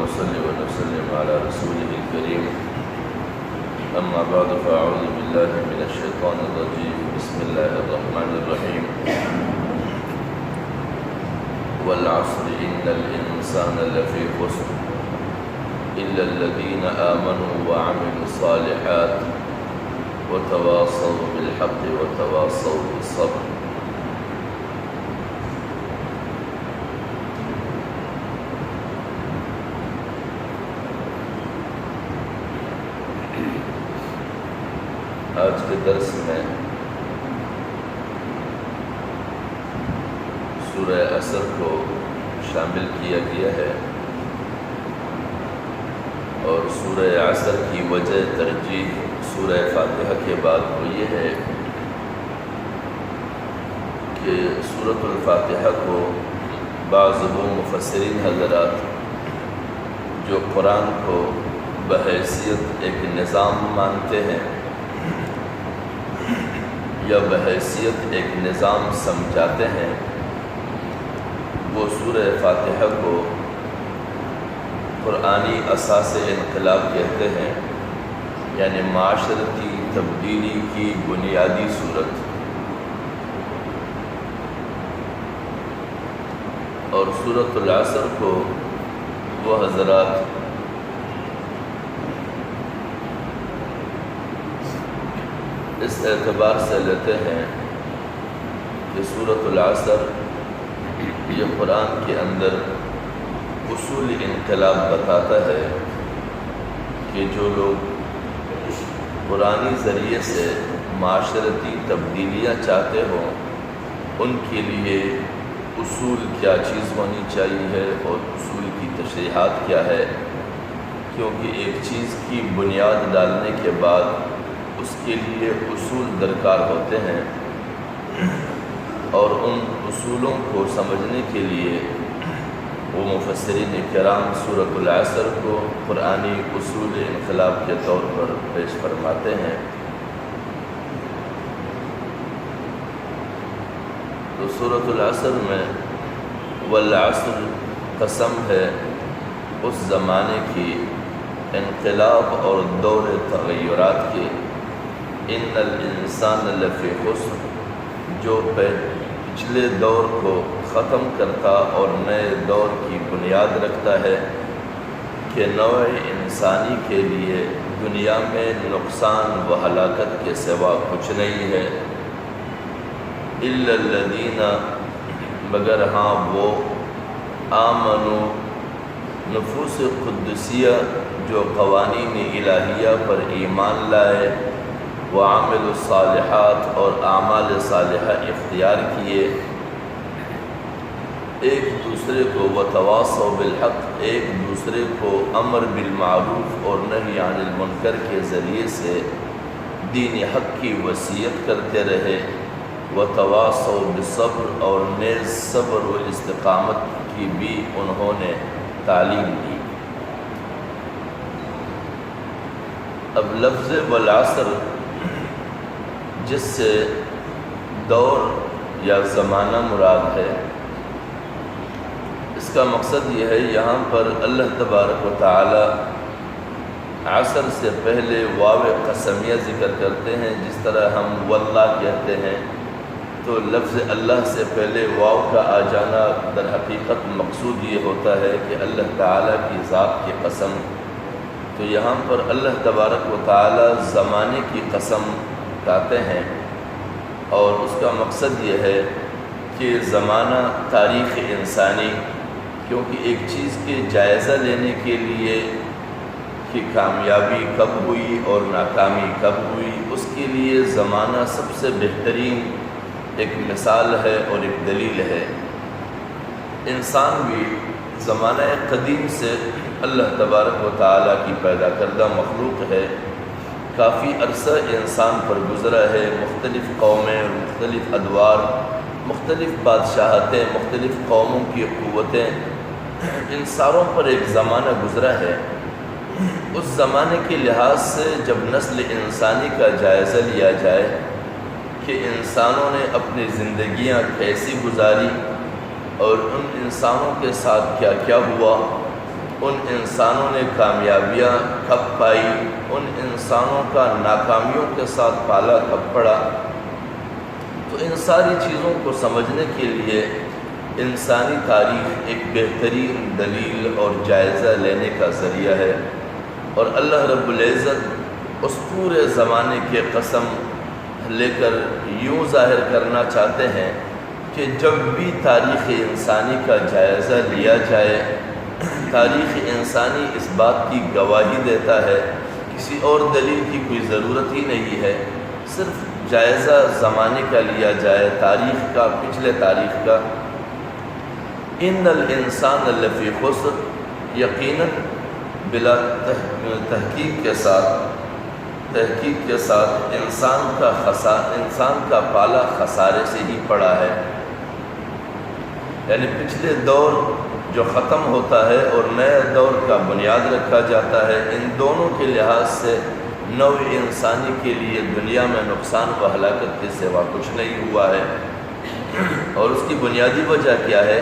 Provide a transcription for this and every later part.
ونصلي ونسلم على رسوله الكريم أما بعد فأعوذ بالله من الشيطان الرجيم بسم الله الرحمن الرحيم والعصر إن الإنسان لفي خسر إلا الذين آمنوا وعملوا الصالحات وتواصوا بالحق وتواصوا بالصبر. آج کے درس میں سورہ عصر کو شامل کیا گیا ہے، اور سورہ عصر کی وجہ ترجیح سورہ فاتحہ کے بعد وہ یہ ہے کہ سورۃ الفاتحہ کو بعض وہ مفسرین حضرات جو قرآن کو بحیثیت ایک نظام مانتے ہیں یا بحیثیت ایک نظام سمجھاتے ہیں، وہ سورہ فاتحہ کو قرآنی اساس انقلاب کہتے ہیں، یعنی معاشرتی تبدیلی کی بنیادی صورت. اور سورۃ العصر کو وہ حضرات اس اعتبار سے لیتے ہیں کہ سورۃ العصر یہ قرآن کے اندر اصول انقلاب بتاتا ہے کہ جو لوگ قرآنی ذریعے سے معاشرتی تبدیلیاں چاہتے ہوں ان کے لیے اصول کیا چیز ہونی چاہیے اور اصول کی تشریحات کیا ہے، کیونکہ ایک چیز کی بنیاد ڈالنے کے بعد اس کے لیے اصول درکار ہوتے ہیں، اور ان اصولوں کو سمجھنے کے لیے وہ مفسرین کرام سورۃ العصر کو قرآنی اصول انقلاب کے طور پر پیش فرماتے ہیں. تو سورۃ العصر میں والعصر قسم ہے اس زمانے کی انقلاب اور دور تغیرات کی. ان الانسان لفی خسر جو پچھلے دور کو ختم کرتا اور نئے دور کی بنیاد رکھتا ہے کہ نوع انسانی کے لیے دنیا میں نقصان و ہلاکت کے سوا کچھ نہیں ہے. الا الذین مگر ہاں وہ آمنوا نفوس قدسیہ جو قوانین الہیہ پر ایمان لائے، وعملوا الصالحات اور اعمال صالحہ اختیار کیے، ایک دوسرے کو وتواصوا بالحق ایک دوسرے کو امر بالمعروف اور نہی عن المنکر کے ذریعے سے دین حق کی وصیت کرتے رہے، وتواصوا بالصبر اور نیز صبر و استقامت کی بھی انہوں نے تعلیم دی. اب لفظ والعصر جس سے دور یا زمانہ مراد ہے، اس کا مقصد یہ ہے یہاں پر اللہ تبارک و تعالی عصر سے پہلے واو قسمیہ ذکر کرتے ہیں. جس طرح ہم واللہ کہتے ہیں تو لفظ اللہ سے پہلے واو کا آ جانا در حقیقت مقصود یہ ہوتا ہے کہ اللہ تعالی کی ذات کی قسم. تو یہاں پر اللہ تبارک و تعالی زمانے کی قسم کہتے ہیں، اور اس کا مقصد یہ ہے کہ زمانہ تاریخ انسانی، کیونکہ ایک چیز کے جائزہ لینے کے لیے کہ کامیابی کب ہوئی اور ناکامی کب ہوئی، اس کے لیے زمانہ سب سے بہترین ایک مثال ہے اور ایک دلیل ہے. انسان بھی زمانہ قدیم سے اللہ تبارک و تعالیٰ کی پیدا کردہ مخلوق ہے. کافی عرصہ انسان پر گزرا ہے، مختلف قومیں، مختلف ادوار، مختلف بادشاہتیں، مختلف قوموں کی قوتیں، ان ساروں پر ایک زمانہ گزرا ہے. اس زمانے کے لحاظ سے جب نسل انسانی کا جائزہ لیا جائے کہ انسانوں نے اپنی زندگیاں کیسی گزاری اور ان انسانوں کے ساتھ کیا کیا ہوا، ان انسانوں نے کامیابیاں کب پائی، ان انسانوں کا ناکامیوں کے ساتھ پالا کب پڑا۔ تو ان ساری چیزوں کو سمجھنے کے لیے انسانی تاریخ ایک بہترین دلیل اور جائزہ لینے کا ذریعہ ہے، اور اللہ رب العزت اس پورے زمانے کے قسم لے کر یوں ظاہر کرنا چاہتے ہیں کہ جب بھی تاریخ انسانی کا جائزہ لیا جائے، تاریخ انسانی اس بات کی گواہی دیتا ہے، کسی اور دلیل کی کوئی ضرورت ہی نہیں ہے، صرف جائزہ زمانے کا لیا جائے، تاریخ کا، پچھلے تاریخ کا۔ ان الانسان لفی خسر، یقیناً بلا تحقیق کے ساتھ انسان کا پالا خسارے سے ہی پڑا ہے۔ یعنی پچھلے دور جو ختم ہوتا ہے اور نئے دور کا بنیاد رکھا جاتا ہے، ان دونوں کے لحاظ سے نوع انسانی کے لیے دنیا میں نقصان و ہلاکت کے سوا کچھ نہیں ہوا ہے۔ اور اس کی بنیادی وجہ کیا ہے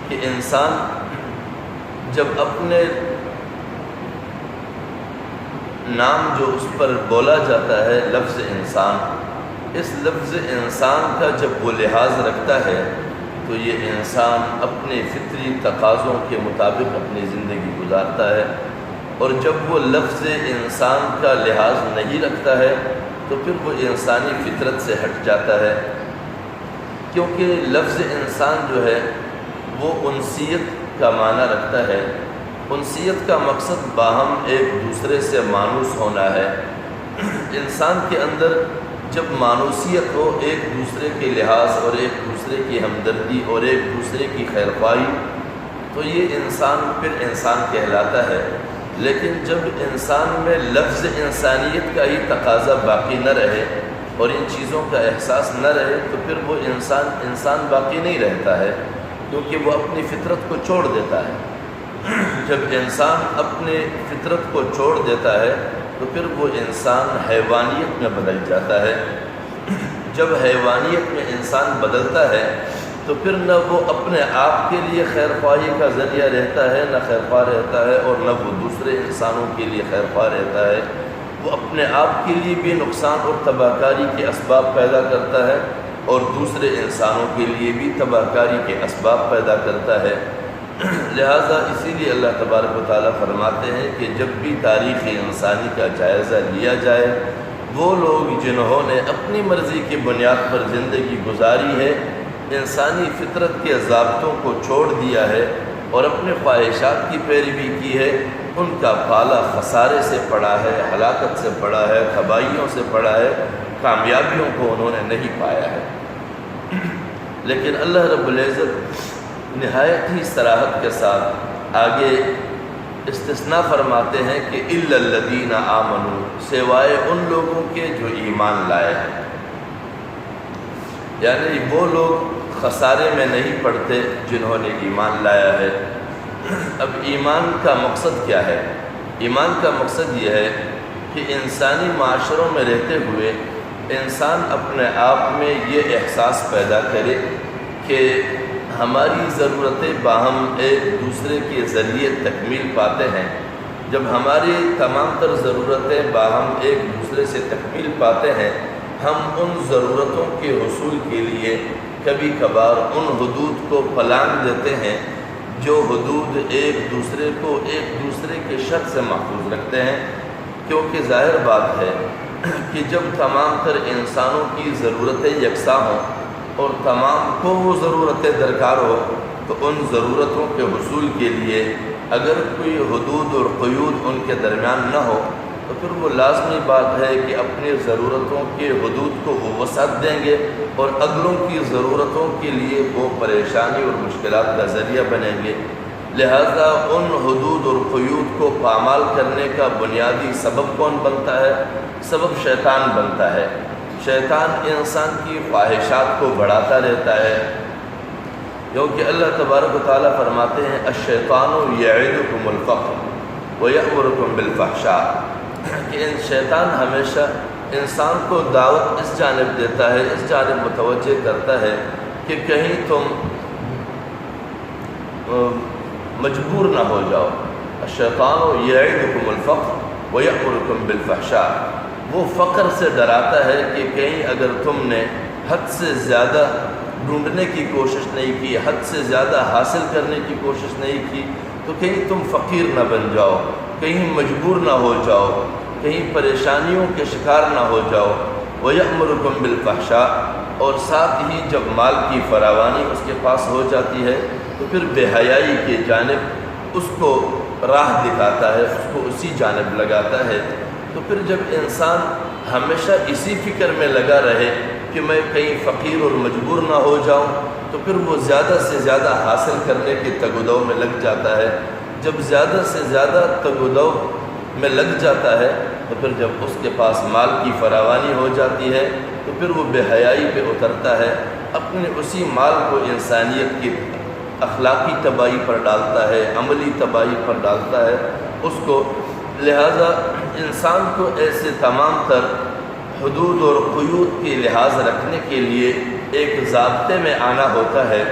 کہ انسان جب اپنے نام جو اس پر بولا جاتا ہے لفظ انسان، اس لفظ انسان کا جب وہ لحاظ رکھتا ہے تو یہ انسان اپنے فطری تقاضوں کے مطابق اپنی زندگی گزارتا ہے، اور جب وہ لفظ انسان کا لحاظ نہیں رکھتا ہے تو پھر وہ انسانی فطرت سے ہٹ جاتا ہے، کیونکہ لفظ انسان جو ہے وہ انسیت کا معنی رکھتا ہے۔ انسیت کا مقصد باہم ایک دوسرے سے مانوس ہونا ہے۔ انسان کے اندر جب مانوسیت ہو، ایک دوسرے کے لحاظ اور ایک دوسرے کی ہمدردی اور ایک دوسرے کی خیرخواہی، تو یہ انسان پھر انسان کہلاتا ہے۔ لیکن جب انسان میں لفظ انسانیت کا ہی تقاضا باقی نہ رہے اور ان چیزوں کا احساس نہ رہے تو پھر وہ انسان باقی نہیں رہتا ہے، کیونکہ وہ اپنی فطرت کو چھوڑ دیتا ہے۔ جب انسان اپنے فطرت کو چھوڑ دیتا ہے تو پھر وہ انسان حیوانیت میں بدل جاتا ہے۔ جب حیوانیت میں انسان بدلتا ہے تو پھر نہ وہ اپنے آپ کے لیے خیر خواہی کا ذریعہ رہتا ہے، نہ خیر خواہ رہتا ہے، اور نہ وہ دوسرے انسانوں کے لیے خیر خواہ رہتا ہے۔ وہ اپنے آپ کے لیے بھی نقصان اور تباہ کاری کے اسباب پیدا کرتا ہے اور دوسرے انسانوں کے لیے بھی تباہ کاری کے اسباب پیدا کرتا ہے۔ لہٰذا اسی لیے اللہ تبارک و تعالیٰ فرماتے ہیں کہ جب بھی تاریخ انسانی کا جائزہ لیا جائے، وہ لوگ جنہوں نے اپنی مرضی کی بنیاد پر زندگی گزاری ہے، انسانی فطرت کے ضابطوں کو چھوڑ دیا ہے اور اپنے خواہشات کی پیروی کی ہے، ان کا پالا خسارے سے پڑا ہے، ہلاکت سے پڑا ہے، تباہیوں سے پڑا ہے، کامیابیوں کو انہوں نے نہیں پایا ہے۔ لیکن اللہ رب العزت نہایت ہی صراحت کے ساتھ آگے استثناء فرماتے ہیں کہ اِلَّا الَّذِينَ آمَنُوا، سوائے ان لوگوں کے جو ایمان لائے ہیں۔ یعنی وہ لوگ خسارے میں نہیں پڑتے جنہوں نے ایمان لایا ہے۔ اب ایمان کا مقصد کیا ہے؟ ایمان کا مقصد یہ ہے کہ انسانی معاشروں میں رہتے ہوئے انسان اپنے آپ میں یہ احساس پیدا کرے کہ ہماری ضرورتیں باہم ایک دوسرے کے ذریعے تکمیل پاتے ہیں۔ جب ہماری تمام تر ضرورتیں باہم ایک دوسرے سے تکمیل پاتے ہیں، ہم ان ضرورتوں کے حصول کے لیے کبھی کبھار ان حدود کو پلانگ دیتے ہیں جو حدود ایک دوسرے کو ایک دوسرے کے شر سے محفوظ رکھتے ہیں، کیونکہ ظاہر بات ہے کہ جب تمام تر انسانوں کی ضرورتیں یکساں ہوں اور تمام کو وہ ضرورتیں درکار ہو تو ان ضرورتوں کے حصول کے لیے اگر کوئی حدود اور قیود ان کے درمیان نہ ہو تو پھر وہ لازمی بات ہے کہ اپنی ضرورتوں کے حدود کو وہ وسعت دیں گے اور اگلوں کی ضرورتوں کے لیے وہ پریشانی اور مشکلات کا ذریعہ بنیں گے۔ لہذا ان حدود اور قیود کو پامال کرنے کا بنیادی سبب کون بنتا ہے؟ سبب شیطان بنتا ہے۔ شیطان انسان کی خواہشات کو بڑھاتا رہتا ہے، کیونکہ اللہ تبارک و تعالیٰ فرماتے ہیں الشیطان یعدکم الفقر ویأمرکم بالفحشاء، کہ شیطان ہمیشہ انسان کو دعوت اس جانب دیتا ہے، اس جانب متوجہ کرتا ہے کہ کہیں تم مجبور نہ ہو جاؤ، الشیطان یعدکم الفقر ویأمرکم بالفحشاء، وہ فقر سے ڈراتا ہے کہ کہیں اگر تم نے حد سے زیادہ ڈھونڈنے کی کوشش نہیں کی، حد سے زیادہ حاصل کرنے کی کوشش نہیں کی، تو کہیں تم فقیر نہ بن جاؤ، کہیں مجبور نہ ہو جاؤ، کہیں پریشانیوں کے شکار نہ ہو جاؤ۔ وَيَأْمُرُكُمْ بِالْفَحْشَاء، اور ساتھ ہی جب مال کی فراوانی اس کے پاس ہو جاتی ہے تو پھر بے حیائی کی جانب اس کو راہ دکھاتا ہے، اس کو اسی جانب لگاتا ہے۔ تو پھر جب انسان ہمیشہ اسی فکر میں لگا رہے کہ میں کہیں فقیر اور مجبور نہ ہو جاؤں، تو پھر وہ زیادہ سے زیادہ حاصل کرنے کی تگ و دو میں لگ جاتا ہے۔ جب زیادہ سے زیادہ تگ و دو میں لگ جاتا ہے تو پھر جب اس کے پاس مال کی فراوانی ہو جاتی ہے تو پھر وہ بے حیائی پہ اترتا ہے، اپنے اسی مال کو انسانیت کی اخلاقی تباہی پر ڈالتا ہے، عملی تباہی پر ڈالتا ہے اس کو۔ لہٰذا انسان کو ایسے تمام تر حدود اور قیود کی لحاظ رکھنے کے لیے ایک ضابطے میں آنا ہوتا ہے،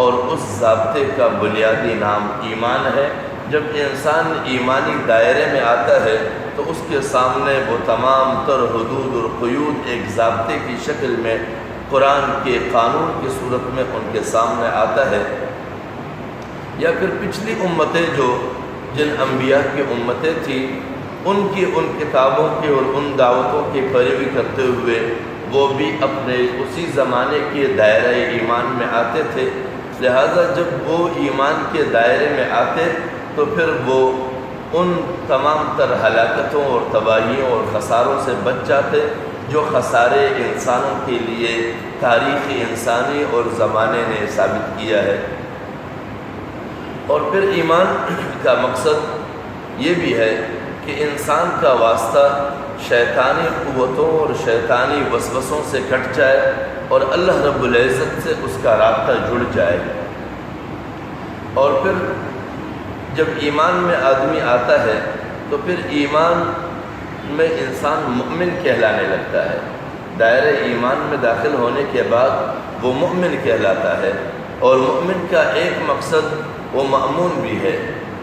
اور اس ضابطے کا بنیادی نام ایمان ہے۔ جب انسان ایمانی دائرے میں آتا ہے تو اس کے سامنے وہ تمام تر حدود اور قیود ایک ضابطے کی شکل میں قرآن کے قانون کی صورت میں ان کے سامنے آتا ہے۔ یا پھر پچھلی امتیں جو جن انبیاء کی امتیں تھیں، ان کی ان کتابوں کی اور ان دعوتوں کی پیروی کرتے ہوئے وہ بھی اپنے اسی زمانے کے دائرہ ایمان میں آتے تھے۔ لہٰذا جب وہ ایمان کے دائرے میں آتے تو پھر وہ ان تمام تر ہلاکتوں اور تباہیوں اور خساروں سے بچ جاتے جو خسارے انسانوں کے لیے تاریخ انسانی اور زمانے نے ثابت کیا ہے۔ اور پھر ایمان کا مقصد یہ بھی ہے کہ انسان کا واسطہ شیطانی قوتوں اور شیطانی وسوسوں سے کٹ جائے اور اللہ رب العزت سے اس کا رابطہ جڑ جائے۔ اور پھر جب ایمان میں آدمی آتا ہے تو پھر ایمان میں انسان مؤمن کہلانے لگتا ہے۔ دائرہ ایمان میں داخل ہونے کے بعد وہ مؤمن کہلاتا ہے، اور مؤمن کا ایک مقصد وہ مأمون بھی ہے۔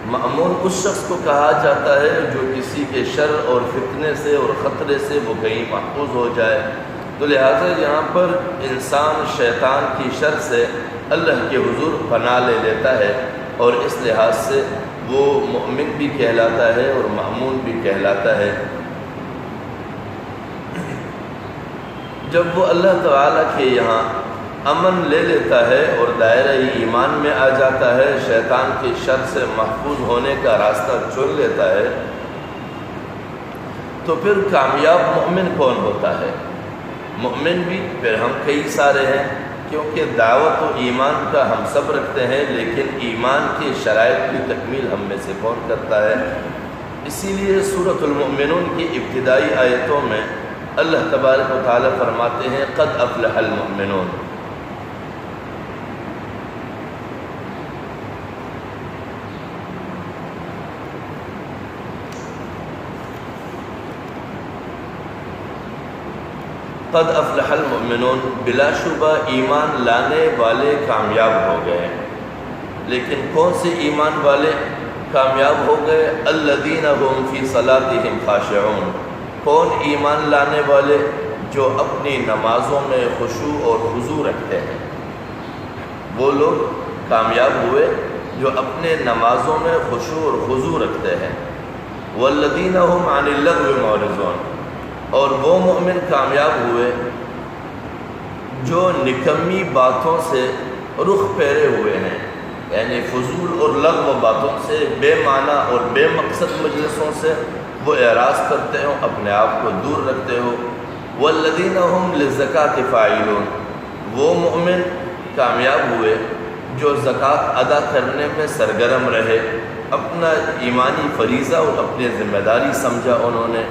مأمون اس شخص کو کہا جاتا ہے جو کسی کے شر اور فتنے سے اور خطرے سے وہ کہیں محفوظ ہو جائے۔ تو لہٰذا یہاں پر انسان شیطان کی شر سے اللہ کے حضور پناہ لے لیتا ہے، اور اس لحاظ سے وہ مؤمن بھی کہلاتا ہے اور مأمون بھی کہلاتا ہے۔ جب وہ اللہ تعالیٰ کے یہاں امن لے لیتا ہے اور دائرہ ایمان میں آ جاتا ہے، شیطان کی شر سے محفوظ ہونے کا راستہ چن لیتا ہے، تو پھر کامیاب مومن کون ہوتا ہے؟ مومن بھی پھر ہم کئی سارے ہیں، کیونکہ دعوت و ایمان کا ہم سب رکھتے ہیں، لیکن ایمان کی شرائط کی تکمیل ہم میں سے کون کرتا ہے؟ اسی لیے سورۃ المؤمنون کی ابتدائی آیتوں میں اللہ تبارک و تعالیٰ فرماتے ہیں قد افلح المؤمنون۔ قد افلح المؤمنون، بلا شبہ ایمان لانے والے کامیاب ہو گئے۔ لیکن کون سے ایمان والے کامیاب ہو گئے؟ الذین هم فی صلاتہم خاشعون، کون ایمان لانے والے؟ جو اپنی نمازوں میں خشوع اور خضوع رکھتے ہیں۔ وہ لوگ کامیاب ہوئے جو اپنے نمازوں میں خشوع اور خضوع رکھتے ہیں۔ والذین هم عن اللغو معرضون، اور وہ مومن کامیاب ہوئے جو نکمی باتوں سے رخ پھیرے ہوئے ہیں، یعنی فضول اور لغو باتوں سے، بے معنی اور بے مقصد مجلسوں سے وہ اعراض کرتے ہو، اپنے آپ کو دور رکھتے ہو۔ والذین هم للزکاۃ فاعلون، وہ مومن کامیاب ہوئے جو زکوٰۃ ادا کرنے میں سرگرم رہے، اپنا ایمانی فریضہ اور اپنی ذمہ داری سمجھا انہوں نے۔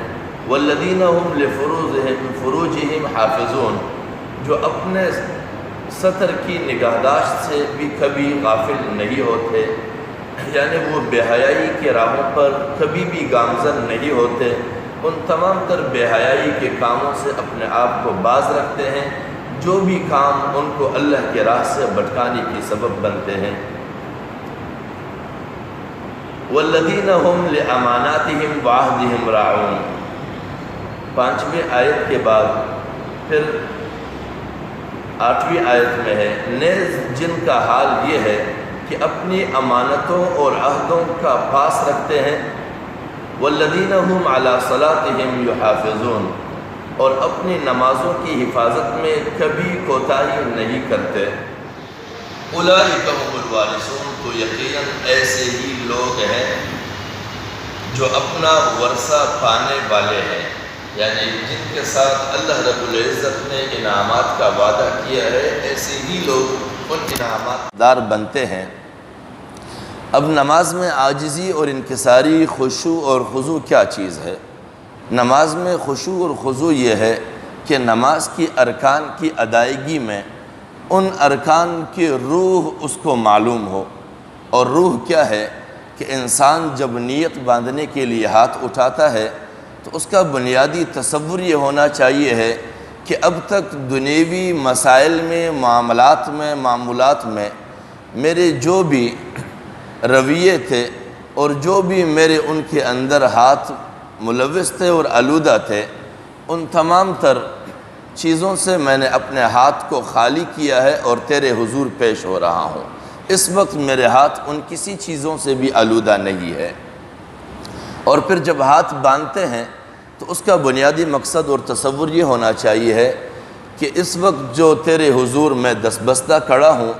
والذین هم لفروجہم حافظون، جو اپنے سطر کی نگہداشت سے بھی کبھی غافل نہیں ہوتے، یعنی وہ بے حیائی کے راہوں پر کبھی بھی گامزن نہیں ہوتے، ان تمام تر بے حیائی کے کاموں سے اپنے آپ کو باز رکھتے ہیں جو بھی کام ان کو اللہ کے راہ سے بھٹکانے کی سبب بنتے ہیں۔ والذین هم لأماناتهم وعہدهم راعون۔ 5ویں آیت کے بعد پھر 8ویں آیت میں ہے، نیز جن کا حال یہ ہے کہ اپنی امانتوں اور عہدوں کا پاس رکھتے ہیں، والذین هم علی صلاتهم یحافظون، اور اپنی نمازوں کی حفاظت میں کبھی کوتاہی نہیں کرتے، اولئک هم الوارثون، تو یقیناً ایسے ہی لوگ ہیں جو اپنا ورثہ پانے والے ہیں، یعنی جن کے ساتھ اللہ رب العزت نے انعامات کا وعدہ کیا ہے، ایسے ہی لوگ ان انعامات دار بنتے ہیں۔ اب نماز میں عاجزی اور انکساری، خشوع اور خضوع کیا چیز ہے؟ نماز میں خشوع اور خضوع یہ ہے کہ نماز کی ارکان کی ادائیگی میں ان ارکان کی روح اس کو معلوم ہو، اور روح کیا ہے کہ انسان جب نیت باندھنے کے لیے ہاتھ اٹھاتا ہے تو اس کا بنیادی تصور یہ ہونا چاہیے ہے کہ اب تک دنیوی مسائل میں، معاملات میں میرے جو بھی رویے تھے اور جو بھی میرے ان کے اندر ہاتھ ملوث تھے اور آلودہ تھے، ان تمام تر چیزوں سے میں نے اپنے ہاتھ کو خالی کیا ہے اور تیرے حضور پیش ہو رہا ہوں۔ اس وقت میرے ہاتھ ان کسی چیزوں سے بھی آلودہ نہیں ہے۔ اور پھر جب ہاتھ باندھتے ہیں تو اس کا بنیادی مقصد اور تصور یہ ہونا چاہیے ہے کہ اس وقت جو تیرے حضور میں دستبستہ کھڑا ہوں،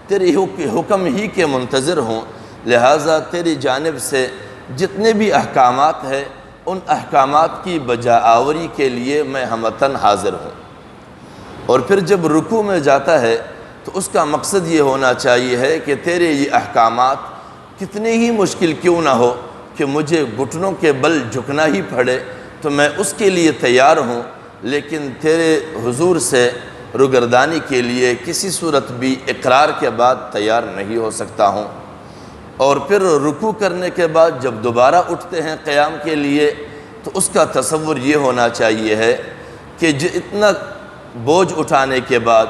تیری حکم ہی کے منتظر ہوں، لہٰذا تیری جانب سے جتنے بھی احکامات ہیں ان احکامات کی بجا آوری کے لیے میں ہمتاً حاضر ہوں۔ اور پھر جب رکوع میں جاتا ہے تو اس کا مقصد یہ ہونا چاہیے ہے کہ تیرے یہ احکامات کتنے ہی مشکل کیوں نہ ہو کہ مجھے گھٹنوں کے بل جھکنا ہی پڑے تو میں اس کے لیے تیار ہوں، لیکن تیرے حضور سے روگردانی کے لیے کسی صورت بھی اقرار کے بعد تیار نہیں ہو سکتا ہوں۔ اور پھر رکوع کرنے کے بعد جب دوبارہ اٹھتے ہیں قیام کے لیے تو اس کا تصور یہ ہونا چاہیے ہے کہ اتنا بوجھ اٹھانے کے بعد،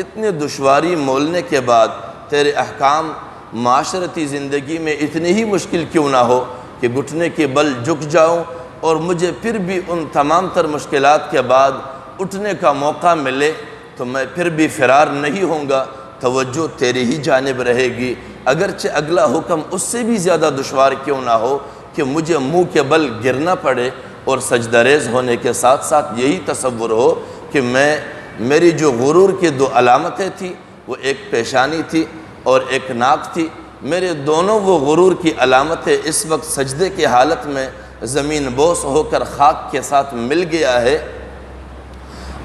اتنے دشواری مولنے کے بعد تیرے احکام معاشرتی زندگی میں اتنی ہی مشکل کیوں نہ ہو کہ گھٹنے کے بل جھک جاؤں اور مجھے پھر بھی ان تمام تر مشکلات کے بعد اٹھنے کا موقع ملے تو میں پھر بھی فرار نہیں ہوں گا، توجہ تیری ہی جانب رہے گی، اگرچہ اگلا حکم اس سے بھی زیادہ دشوار کیوں نہ ہو کہ مجھے منہ کے بل گرنا پڑے، اور سجدہ ریز ہونے کے ساتھ ساتھ یہی تصور ہو کہ میری جو غرور کی 2 علامتیں تھیں، وہ ایک پیشانی تھی اور ایک ناک تھی، میرے دونوں وہ غرور کی علامتیں اس وقت سجدے کی حالت میں زمین بوس ہو کر خاک کے ساتھ مل گیا ہے۔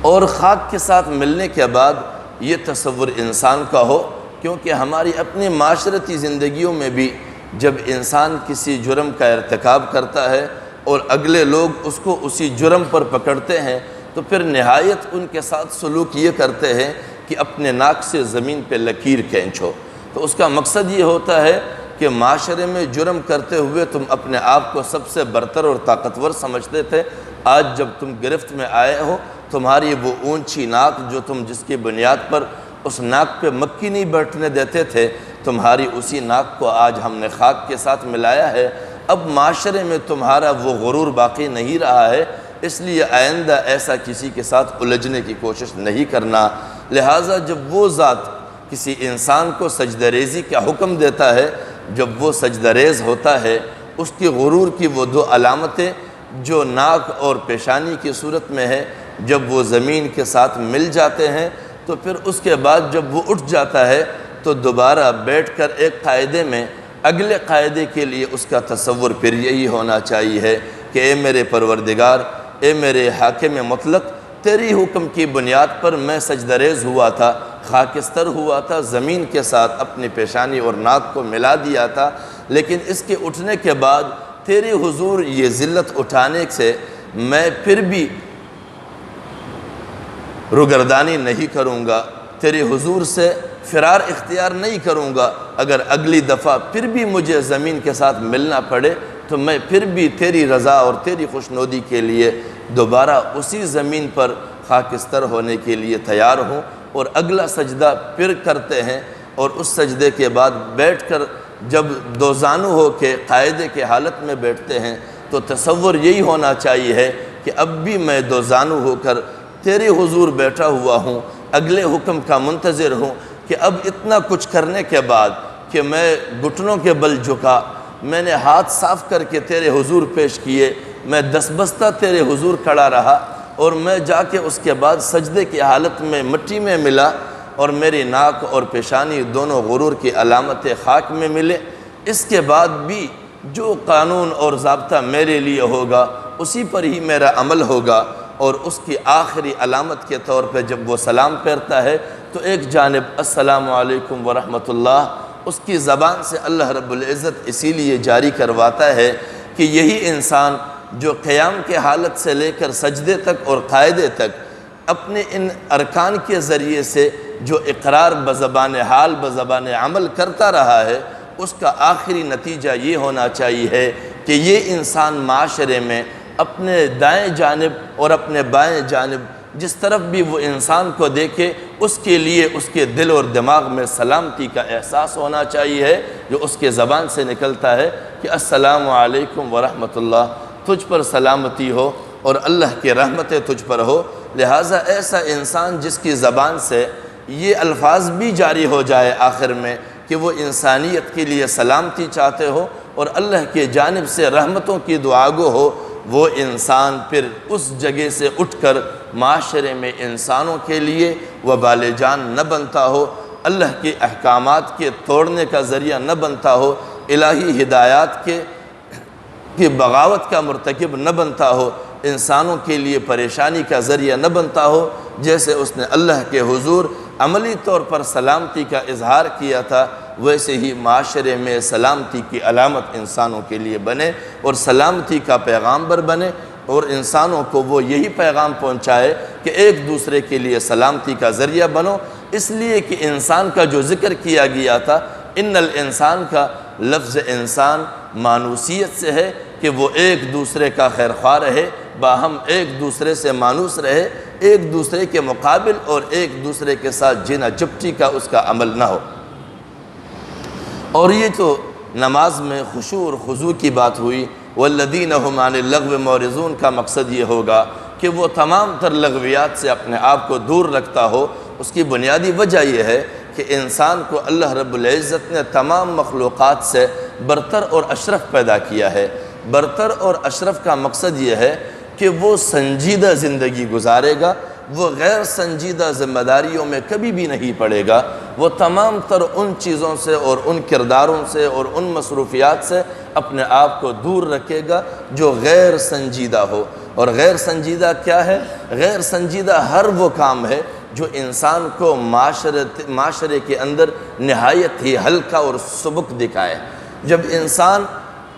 اور خاک کے ساتھ ملنے کے بعد یہ تصور انسان کا ہو، کیونکہ ہماری اپنی معاشرتی زندگیوں میں بھی جب انسان کسی جرم کا ارتکاب کرتا ہے اور اگلے لوگ اس کو اسی جرم پر پکڑتے ہیں تو پھر نہایت ان کے ساتھ سلوک یہ کرتے ہیں کہ اپنے ناک سے زمین پہ لکیر کھینچو۔ تو اس کا مقصد یہ ہوتا ہے کہ معاشرے میں جرم کرتے ہوئے تم اپنے آپ کو سب سے برتر اور طاقتور سمجھتے تھے، آج جب تم گرفت میں آئے ہو، تمہاری وہ اونچی ناک جو تم جس کی بنیاد پر اس ناک پہ مکھی نہیں بیٹھنے دیتے تھے، تمہاری اسی ناک کو آج ہم نے خاک کے ساتھ ملایا ہے، اب معاشرے میں تمہارا وہ غرور باقی نہیں رہا ہے، اس لیے آئندہ ایسا کسی کے ساتھ الجھنے کی کوشش نہیں کرنا۔ لہٰذا جب وہ ذات کسی انسان کو سجدہ ریزی کا حکم دیتا ہے، جب وہ سجدہ ریز ہوتا ہے، اس کی غرور کی وہ 2 علامتیں جو ناک اور پیشانی کی صورت میں ہے، جب وہ زمین کے ساتھ مل جاتے ہیں تو پھر اس کے بعد جب وہ اٹھ جاتا ہے تو دوبارہ بیٹھ کر ایک قاعدے میں اگلے قاعدے کے لیے اس کا تصور پھر یہی ہونا چاہیے ہے کہ اے میرے پروردگار، اے میرے حاکم مطلق، تیری حکم کی بنیاد پر میں سجدہ ریز ہوا تھا، خاکستر ہوا تھا، زمین کے ساتھ اپنی پیشانی اور ناک کو ملا دیا تھا، لیکن اس کے اٹھنے کے بعد تیرے حضور یہ ذلت اٹھانے سے میں پھر بھی روگردانی نہیں کروں گا، تیرے حضور سے فرار اختیار نہیں کروں گا، اگر اگلی دفعہ پھر بھی مجھے زمین کے ساتھ ملنا پڑے تو میں پھر بھی تیری رضا اور تیری خوشنودی کے لیے دوبارہ اسی زمین پر خاکستر ہونے کے لیے تیار ہوں۔ اور اگلا سجدہ پھر کرتے ہیں اور اس سجدے کے بعد بیٹھ کر جب دو زانو ہو کے قاعدے کے حالت میں بیٹھتے ہیں تو تصور یہی ہونا چاہیے ہے کہ اب بھی میں دو زانو ہو کر تیرے حضور بیٹھا ہوا ہوں، اگلے حکم کا منتظر ہوں کہ اب اتنا کچھ کرنے کے بعد کہ میں گھٹنوں کے بل جھکا، میں نے ہاتھ صاف کر کے تیرے حضور پیش کیے، میں دستبستہ تیرے حضور کھڑا رہا، اور میں جا کے اس کے بعد سجدے کی حالت میں مٹی میں ملا اور میری ناک اور پیشانی دونوں غرور کی علامت خاک میں ملے، اس کے بعد بھی جو قانون اور ضابطہ میرے لیے ہوگا اسی پر ہی میرا عمل ہوگا۔ اور اس کی آخری علامت کے طور پہ جب وہ سلام پھیرتا ہے تو ایک جانب السلام علیکم ورحمۃ اللہ اس کی زبان سے اللہ رب العزت اسی لیے جاری کرواتا ہے کہ یہی انسان جو قیام کے حالت سے لے کر سجدے تک اور قاعدے تک اپنے ان ارکان کے ذریعے سے جو اقرار بزبان حال بزبان عمل کرتا رہا ہے، اس کا آخری نتیجہ یہ ہونا چاہیے ہے کہ یہ انسان معاشرے میں اپنے دائیں جانب اور اپنے بائیں جانب جس طرف بھی وہ انسان کو دیکھے اس کے لیے اس کے دل اور دماغ میں سلامتی کا احساس ہونا چاہیے ہے، جو اس کے زبان سے نکلتا ہے کہ السلام علیکم ورحمۃ اللہ، تجھ پر سلامتی ہو اور اللہ کی رحمتیں تجھ پر ہو۔ لہٰذا ایسا انسان جس کی زبان سے یہ الفاظ بھی جاری ہو جائے آخر میں کہ وہ انسانیت کے لیے سلامتی چاہتے ہو اور اللہ کے جانب سے رحمتوں کی دعا گو ہو، وہ انسان پھر اس جگہ سے اٹھ کر معاشرے میں انسانوں کے لیے وبال جان نہ بنتا ہو، اللہ کے احکامات کے توڑنے کا ذریعہ نہ بنتا ہو، الہی ہدایات کے بغاوت کا مرتکب نہ بنتا ہو، انسانوں کے لیے پریشانی کا ذریعہ نہ بنتا ہو۔ جیسے اس نے اللہ کے حضور عملی طور پر سلامتی کا اظہار کیا تھا، ویسے ہی معاشرے میں سلامتی کی علامت انسانوں کے لیے بنے اور سلامتی کا پیغامبر بنے، اور انسانوں کو وہ یہی پیغام پہنچائے کہ ایک دوسرے کے لیے سلامتی کا ذریعہ بنو۔ اس لیے کہ انسان کا جو ذکر کیا گیا تھا، ان الانسان کا لفظ انسان مانوسیت سے ہے کہ وہ ایک دوسرے کا خیرخواہ رہے، باہم ایک دوسرے سے مانوس رہے، ایک دوسرے کے مقابل اور ایک دوسرے کے ساتھ جنا جپٹی کا اس کا عمل نہ ہو۔ اور یہ تو نماز میں خشوع اور خضوع کی بات ہوئی، والذین هم عن اللغو معرضون کا مقصد یہ ہوگا کہ وہ تمام تر لغویات سے اپنے آپ کو دور رکھتا ہو۔ اس کی بنیادی وجہ یہ ہے کہ انسان کو اللہ رب العزت نے تمام مخلوقات سے برتر اور اشرف پیدا کیا ہے۔ برتر اور اشرف کا مقصد یہ ہے کہ وہ سنجیدہ زندگی گزارے گا، وہ غیر سنجیدہ ذمہ داریوں میں کبھی بھی نہیں پڑے گا، وہ تمام تر ان چیزوں سے اور ان کرداروں سے اور ان مصروفیات سے اپنے آپ کو دور رکھے گا جو غیر سنجیدہ ہو۔ اور غیر سنجیدہ کیا ہے؟ غیر سنجیدہ ہر وہ کام ہے جو انسان کو معاشرے کے اندر نہایت ہی ہلکا اور سبک دکھائے۔ جب انسان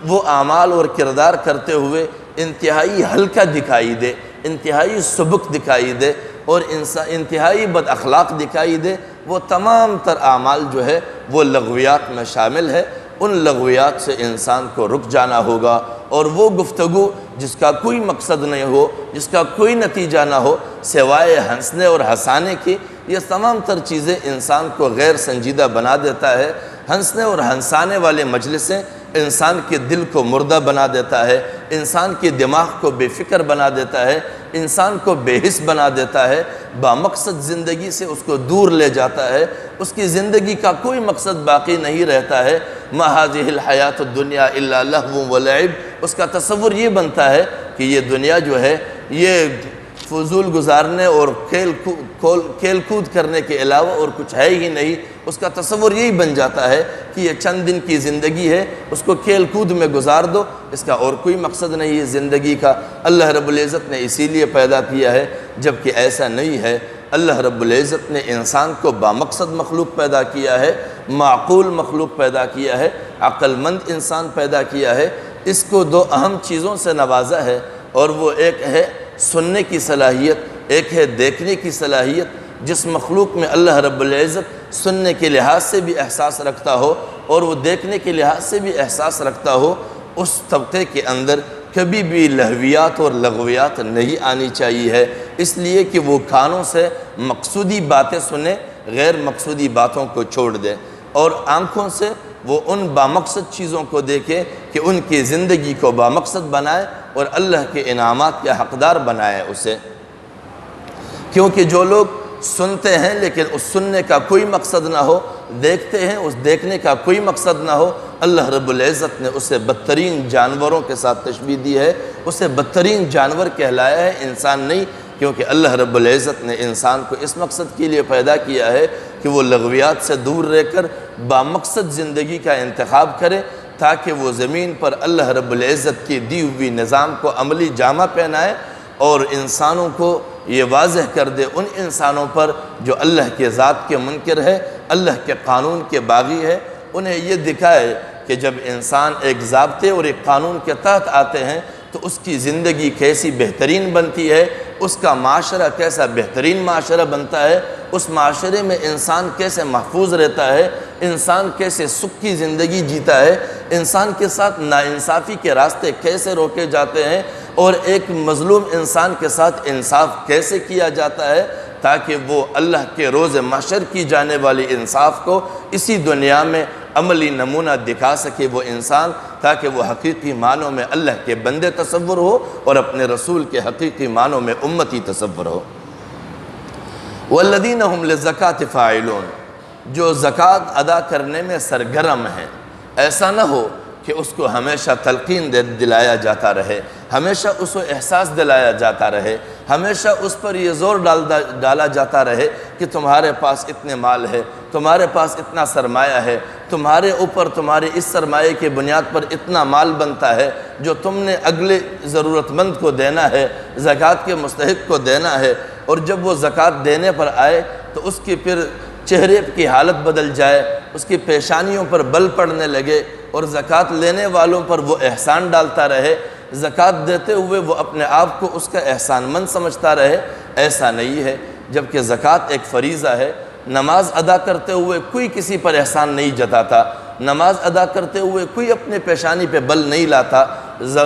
وہ اعمال اور کردار کرتے ہوئے انتہائی ہلکا دکھائی دے، انتہائی سبک دکھائی دے اور انتہائی بد اخلاق دکھائی دے، وہ تمام تر اعمال جو ہے وہ لغویات میں شامل ہے۔ ان لغویات سے انسان کو رک جانا ہوگا، اور وہ گفتگو جس کا کوئی مقصد نہیں ہو، جس کا کوئی نتیجہ نہ ہو سوائے ہنسنے اور ہنسانے کی، یہ تمام تر چیزیں انسان کو غیر سنجیدہ بنا دیتا ہے۔ ہنسنے اور ہنسانے والے مجلسیں انسان کے دل کو مردہ بنا دیتا ہے، انسان کے دماغ کو بے فکر بنا دیتا ہے، انسان کو بے حس بنا دیتا ہے، بامقصد زندگی سے اس کو دور لے جاتا ہے، اس کی زندگی کا کوئی مقصد باقی نہیں رہتا ہے۔ ما هذه الحیات الدنیا الا لہو ولعب، اس کا تصور یہ بنتا ہے کہ یہ دنیا جو ہے یہ فضول گزارنے اور کھیل کود کرنے کے علاوہ اور کچھ ہے ہی نہیں۔ اس کا تصور یہی بن جاتا ہے کہ یہ چند دن کی زندگی ہے، اس کو کھیل کود میں گزار دو، اس کا اور کوئی مقصد نہیں ہے زندگی کا۔ اللہ رب العزت نے اسی لیے پیدا کیا ہے، جبکہ ایسا نہیں ہے۔ اللہ رب العزت نے انسان کو بامقصد مخلوق پیدا کیا ہے، معقول مخلوق پیدا کیا ہے، عقل مند انسان پیدا کیا ہے۔ اس کو دو اہم چیزوں سے نوازا ہے، اور وہ ایک ہے سننے کی صلاحیت، ایک ہے دیکھنے کی صلاحیت۔ جس مخلوق میں اللہ رب العزت سننے کے لحاظ سے بھی احساس رکھتا ہو اور وہ دیکھنے کے لحاظ سے بھی احساس رکھتا ہو، اس طبقے کے اندر کبھی بھی لہویات اور لغویات نہیں آنی چاہیے ہے، اس لیے کہ وہ کانوں سے مقصودی باتیں سنے، غیر مقصودی باتوں کو چھوڑ دے، اور آنکھوں سے وہ ان بامقصد چیزوں کو دیکھے کہ ان کی زندگی کو بامقصد بنائے اور اللہ کے انعامات کے حقدار بنائے اسے۔ کیونکہ جو لوگ سنتے ہیں لیکن اس سننے کا کوئی مقصد نہ ہو، دیکھتے ہیں اس دیکھنے کا کوئی مقصد نہ ہو، اللہ رب العزت نے اسے بدترین جانوروں کے ساتھ تشبیہ دی ہے، اسے بدترین جانور کہلایا ہے، انسان نہیں، کیونکہ اللہ رب العزت نے انسان کو اس مقصد کے لیے پیدا کیا ہے کہ وہ لغویات سے دور رہ کر بامقصد زندگی کا انتخاب کرے، تاکہ وہ زمین پر اللہ رب العزت کی دی ہوئی نظام کو عملی جامہ پہنائے اور انسانوں کو یہ واضح کر دے ان انسانوں پر جو اللہ کے ذات کے منکر ہے، اللہ کے قانون کے باغی ہے، انہیں یہ دکھائے کہ جب انسان ایک ضابطے اور ایک قانون کے تحت آتے ہیں تو اس کی زندگی کیسی بہترین بنتی ہے، اس کا معاشرہ کیسا بہترین معاشرہ بنتا ہے، اس معاشرے میں انسان کیسے محفوظ رہتا ہے، انسان کیسے سکھ کی زندگی جیتا ہے، انسان کے ساتھ ناانصافی کے راستے کیسے روکے جاتے ہیں اور ایک مظلوم انسان کے ساتھ انصاف کیسے کیا جاتا ہے، تاکہ وہ اللہ کے روز محشر کی جانے والی انصاف کو اسی دنیا میں عملی نمونہ دکھا سکے وہ انسان، تاکہ وہ حقیقی معنوں میں اللہ کے بندے تصور ہو اور اپنے رسول کے حقیقی معنوں میں امتی تصور ہو۔ وَالَّذِينَ هُمْ لِلزَّكَاةِ فَاعِلُونَ، جو زکوٰۃ ادا کرنے میں سرگرم ہیں، ایسا نہ ہو کہ اس کو ہمیشہ تلقین دلایا جاتا رہے، ہمیشہ اس کو احساس دلایا جاتا رہے، ہمیشہ اس پر یہ زور ڈالا جاتا رہے کہ تمہارے پاس اتنے مال ہے، تمہارے پاس اتنا سرمایہ ہے، تمہارے اوپر تمہارے اس سرمایہ کے بنیاد پر اتنا مال بنتا ہے جو تم نے اگلے ضرورت مند کو دینا ہے، زکوٰۃ کے مستحق کو دینا ہے، اور جب وہ زکوٰۃ دینے پر آئے تو اس کی پھر چہرے کی حالت بدل جائے، اس کی پیشانیوں پر بل پڑنے لگے اور زکوٰۃ لینے والوں پر وہ احسان ڈالتا رہے، زکوٰۃ دیتے ہوئے وہ اپنے آپ کو اس کا احسان مند سمجھتا رہے۔ ایسا نہیں ہے، جبکہ زکوٰۃ ایک فریضہ ہے۔ نماز ادا کرتے ہوئے کوئی کسی پر احسان نہیں جتاتا، نماز ادا کرتے ہوئے کوئی اپنے پیشانی پہ بل نہیں لاتا،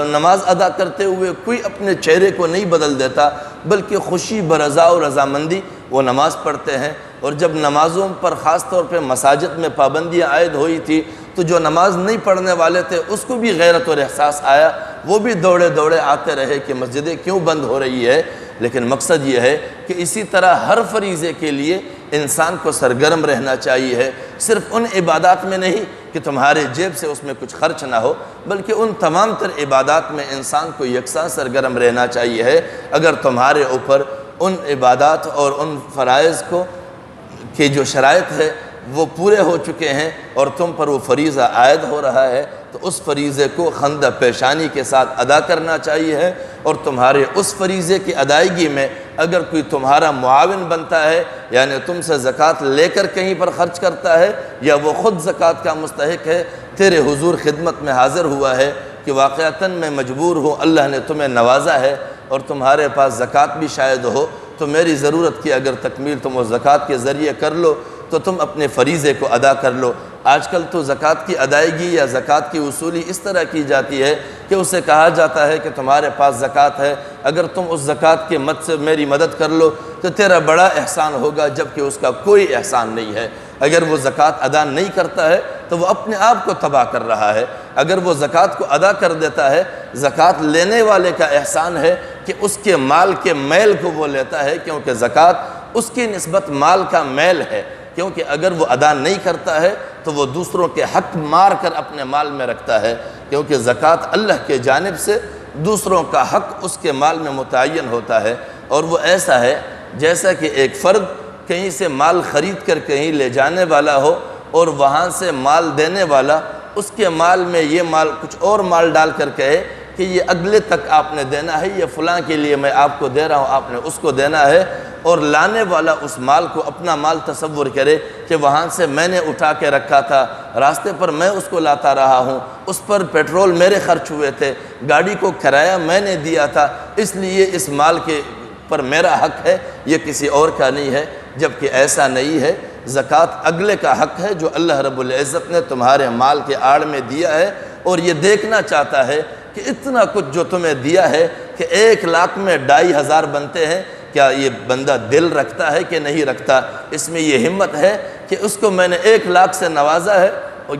نماز ادا کرتے ہوئے کوئی اپنے چہرے کو نہیں بدل دیتا، بلکہ خوشی برضا و رضامندی وہ نماز پڑھتے ہیں۔ اور جب نمازوں پر خاص طور پہ مساجد میں پابندیاں عائد ہوئی تھی تو جو نماز نہیں پڑھنے والے تھے اس کو بھی غیرت اور احساس آیا، وہ بھی دوڑے دوڑے آتے رہے کہ مسجدیں کیوں بند ہو رہی ہے۔ لیکن مقصد یہ ہے کہ اسی طرح ہر فریضے کے لیے انسان کو سرگرم رہنا چاہیے ہے، صرف ان عبادات میں نہیں کہ تمہارے جیب سے اس میں کچھ خرچ نہ ہو، بلکہ ان تمام تر عبادات میں انسان کو یکساں سرگرم رہنا چاہیے ہے۔ اگر تمہارے اوپر ان عبادات اور ان فرائض کو کہ جو شرائط ہے وہ پورے ہو چکے ہیں اور تم پر وہ فریضہ عائد ہو رہا ہے تو اس فریضے کو خندہ پیشانی کے ساتھ ادا کرنا چاہیے ہے، اور تمہارے اس فریضے کی ادائیگی میں اگر کوئی تمہارا معاون بنتا ہے، یعنی تم سے زکوٰۃ لے کر کہیں پر خرچ کرتا ہے یا وہ خود زکوٰۃ کا مستحق ہے، تیرے حضور خدمت میں حاضر ہوا ہے کہ واقعتاً میں مجبور ہوں، اللہ نے تمہیں نوازا ہے اور تمہارے پاس زکوٰۃ بھی شاید ہو، تو میری ضرورت کی اگر تکمیل تم اس زکوٰۃ کے ذریعے کر لو تو تم اپنے فریضے کو ادا کر لو۔ آج کل تو زکوٰۃ کی ادائیگی یا زکوٰۃ کی وصولی اس طرح کی جاتی ہے کہ اسے کہا جاتا ہے کہ تمہارے پاس زکوٰۃ ہے، اگر تم اس زکوٰۃ کے مد سے میری مدد کر لو تو تیرا بڑا احسان ہوگا، جبکہ اس کا کوئی احسان نہیں ہے۔ اگر وہ زکوٰۃ ادا نہیں کرتا ہے تو وہ اپنے آپ کو تباہ کر رہا ہے، اگر وہ زکوٰۃ کو ادا کر دیتا ہے، زکوٰۃ لینے والے کا احسان ہے کہ اس کے مال کے میل کو وہ لیتا ہے، کیونکہ زکوٰۃ اس کی نسبت مال کا میل ہے، کیونکہ اگر وہ ادا نہیں کرتا ہے تو وہ دوسروں کے حق مار کر اپنے مال میں رکھتا ہے، کیونکہ زکوٰۃ اللہ کے جانب سے دوسروں کا حق اس کے مال میں متعین ہوتا ہے، اور وہ ایسا ہے جیسا کہ ایک فرد کہیں سے مال خرید کر کہیں لے جانے والا ہو اور وہاں سے مال دینے والا اس کے مال میں یہ مال کچھ اور مال ڈال کر کہے کہ یہ اگلے تک آپ نے دینا ہے، یہ فلاں کے لیے میں آپ کو دے رہا ہوں، آپ نے اس کو دینا ہے، اور لانے والا اس مال کو اپنا مال تصور کرے کہ وہاں سے میں نے اٹھا کے رکھا تھا، راستے پر میں اس کو لاتا رہا ہوں، اس پر پیٹرول میرے خرچ ہوئے تھے، گاڑی کو کرایہ میں نے دیا تھا، اس لیے اس مال کے پر میرا حق ہے، یہ کسی اور کا نہیں ہے، جبکہ ایسا نہیں ہے۔ زکوٰۃ اگلے کا حق ہے جو اللہ رب العزت نے تمہارے مال کے آڑ میں دیا ہے، اور یہ دیکھنا چاہتا ہے کہ اتنا کچھ جو تمہیں دیا ہے کہ 1,00,000 میں 2,500 بنتے ہیں، کیا یہ بندہ دل رکھتا ہے کہ نہیں رکھتا؟ اس میں یہ ہمت ہے کہ اس کو میں نے 1,00,000 سے نوازا ہے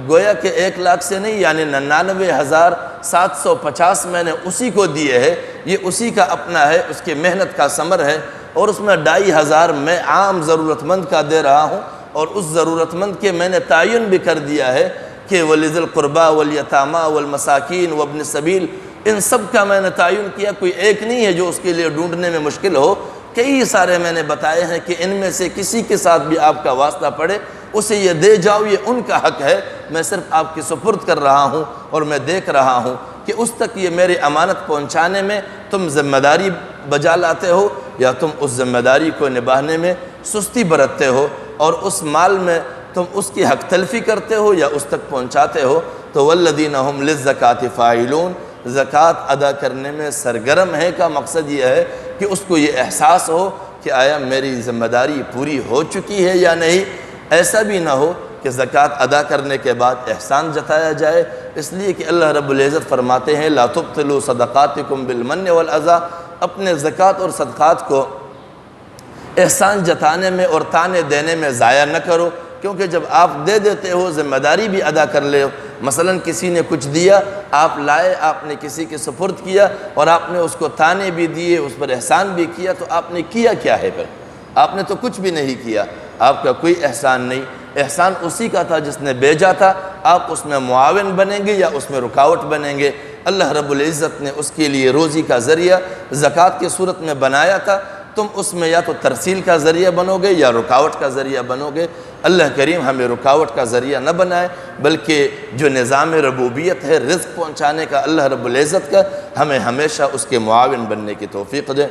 گویا کہ 1 لاکھ سے نہیں، یعنی 99,750 میں نے اسی کو دیے ہے، یہ اسی کا اپنا ہے، اس کی محنت کا ثمر ہے، اور اس میں 2,500 میں عام ضرورت مند کا دے رہا ہوں، اور اس ضرورت مند کے میں نے تعین بھی کر دیا ہے کہ وَلِذِي الْقُرْبَى وَالْيَتَامَى وَالْمَسَاكِينِ وَابْنِ السَّبِيلِ، ان سب کا میں نے تعین کیا، کوئی ایک نہیں ہے جو اس کے لیے ڈھونڈنے میں مشکل ہو، کئی سارے میں نے بتائے ہیں کہ ان میں سے کسی کے ساتھ بھی آپ کا واسطہ پڑے اسے یہ دے جاؤ، یہ ان کا حق ہے، میں صرف آپ کی سپرد کر رہا ہوں، اور میں دیکھ رہا ہوں کہ اس تک یہ میری امانت پہنچانے میں تم ذمہ داری بجا لاتے ہو یا تم اس ذمہ داری کو نبھانے میں سستی برتتے ہو، اور اس مال میں تم اس کی حق تلفی کرتے ہو یا اس تک پہنچاتے ہو۔ تو وَالَّذِينَ هُمْ لِلزَّكَاةِ فَاعِلُونَ، زکوٰۃ ادا کرنے میں سرگرم ہے کا مقصد یہ ہے کہ اس کو یہ احساس ہو کہ آیا میری ذمہ داری پوری ہو چکی ہے یا نہیں۔ ایسا بھی نہ ہو کہ زکوٰۃ ادا کرنے کے بعد احسان جتایا جائے، اس لیے کہ اللہ رب العزت فرماتے ہیں لَا تُبْطِلُوا صَدَقَاتِكُمْ بِالْمَنِّ وَالْأَذَىٰ، اپنے زکوٰۃ اور صدقات کو احسان جتانے میں اور تانے دینے میں ضائع نہ کرو، کیونکہ جب آپ دے دیتے ہو ذمہ داری بھی ادا کر لے ہو، مثلا کسی نے کچھ دیا، آپ لائے، آپ نے کسی کے سپرد کیا اور آپ نے اس کو تانے بھی دیے، اس پر احسان بھی کیا، تو آپ نے کیا کیا ہے پھر؟ آپ نے تو کچھ بھی نہیں کیا، آپ کا کوئی احسان نہیں، احسان اسی کا تھا جس نے بھیجا تھا، آپ اس میں معاون بنیں گے یا اس میں رکاوٹ بنیں گے؟ اللہ رب العزت نے اس کے لیے روزی کا ذریعہ زکوٰۃ کی صورت میں بنایا تھا، تم اس میں یا تو ترسیل کا ذریعہ بنو گے یا رکاوٹ کا ذریعہ بنو گے۔ اللہ کریم ہمیں رکاوٹ کا ذریعہ نہ بنائے، بلکہ جو نظام ربوبیت ہے رزق پہنچانے کا اللہ رب العزت کا، ہمیں ہمیشہ اس کے معاون بننے کی توفیق دے۔